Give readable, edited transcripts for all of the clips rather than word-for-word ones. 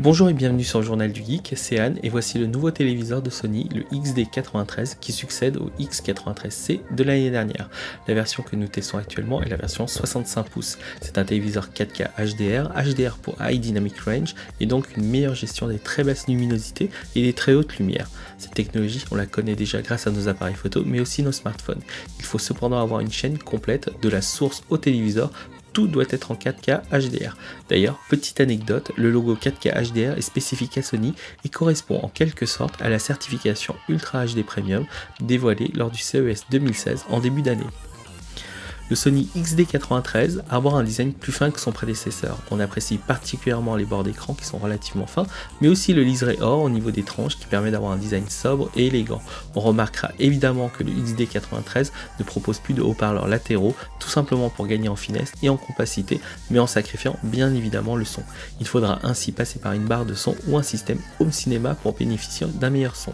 Bonjour et bienvenue sur le Journal du Geek, c'est Anne et voici le nouveau téléviseur de Sony, le XD93 qui succède au X93C de l'année dernière. La version que nous testons actuellement est la version 65 pouces. C'est un téléviseur 4K HDR pour High Dynamic Range et donc une meilleure gestion des très basses luminosités et des très hautes lumières. Cette technologie, on la connaît déjà grâce à nos appareils photo mais aussi nos smartphones. Il faut cependant avoir une chaîne complète de la source au téléviseur. Tout doit être en 4K HDR. D'ailleurs, petite anecdote, le logo 4K HDR est spécifique à Sony et correspond en quelque sorte à la certification Ultra HD Premium dévoilée lors du CES 2016 en début d'année. Le Sony XD93 arbore un design plus fin que son prédécesseur. On apprécie particulièrement les bords d'écran qui sont relativement fins, mais aussi le liseré or au niveau des tranches qui permet d'avoir un design sobre et élégant. On remarquera évidemment que le XD93 ne propose plus de haut-parleurs latéraux, tout simplement pour gagner en finesse et en compacité, mais en sacrifiant bien évidemment le son. Il faudra ainsi passer par une barre de son ou un système home cinéma pour bénéficier d'un meilleur son.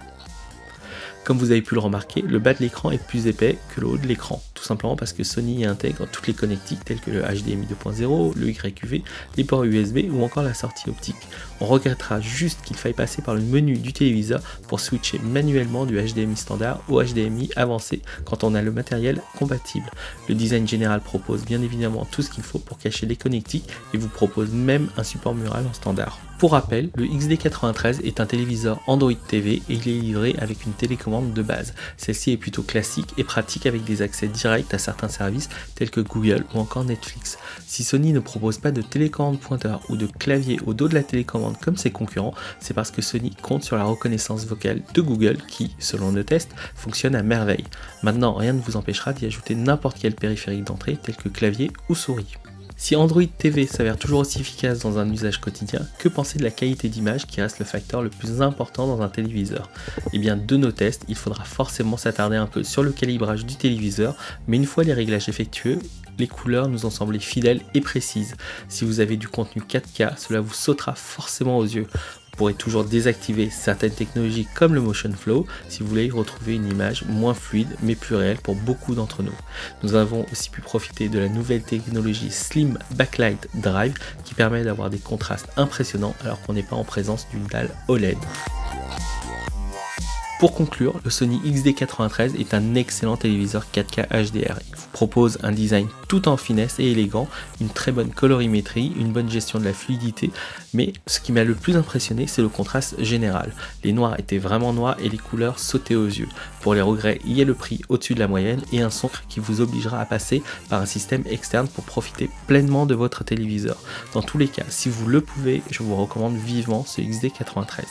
Comme vous avez pu le remarquer, le bas de l'écran est plus épais que le haut de l'écran, tout simplement parce que Sony y intègre toutes les connectiques telles que le HDMI 2.0, le YQV, les ports USB ou encore la sortie optique. On regrettera juste qu'il faille passer par le menu du téléviseur pour switcher manuellement du HDMI standard au HDMI avancé quand on a le matériel compatible. Le design général propose bien évidemment tout ce qu'il faut pour cacher les connectiques et vous propose même un support mural en standard. Pour rappel, le XD93 est un téléviseur Android TV et il est livré avec une télécommande de base. Celle-ci est plutôt classique et pratique avec des accès directs à certains services tels que Google ou encore Netflix. Si Sony ne propose pas de télécommande pointeur ou de clavier au dos de la télécommande comme ses concurrents, c'est parce que Sony compte sur la reconnaissance vocale de Google qui, selon nos tests, fonctionne à merveille. Maintenant, rien ne vous empêchera d'y ajouter n'importe quel périphérique d'entrée tel que clavier ou souris. Si Android TV s'avère toujours aussi efficace dans un usage quotidien, que penser de la qualité d'image qui reste le facteur le plus important dans un téléviseur? Eh bien, de nos tests, il faudra forcément s'attarder un peu sur le calibrage du téléviseur, mais une fois les réglages effectués, les couleurs nous ont semblé fidèles et précises. Si vous avez du contenu 4K, cela vous sautera forcément aux yeux. Vous pourrez toujours désactiver certaines technologies comme le Motion Flow si vous voulez retrouver une image moins fluide mais plus réelle pour beaucoup d'entre nous. Nous avons aussi pu profiter de la nouvelle technologie Slim Backlight Drive qui permet d'avoir des contrastes impressionnants alors qu'on n'est pas en présence d'une dalle OLED. Pour conclure, le Sony XD93 est un excellent téléviseur 4K HDR. Il vous propose un design tout en finesse et élégant, une très bonne colorimétrie, une bonne gestion de la fluidité, mais ce qui m'a le plus impressionné, c'est le contraste général. Les noirs étaient vraiment noirs et les couleurs sautaient aux yeux. Pour les regrets, il y a le prix au-dessus de la moyenne et un son qui vous obligera à passer par un système externe pour profiter pleinement de votre téléviseur. Dans tous les cas, si vous le pouvez, je vous recommande vivement ce XD93.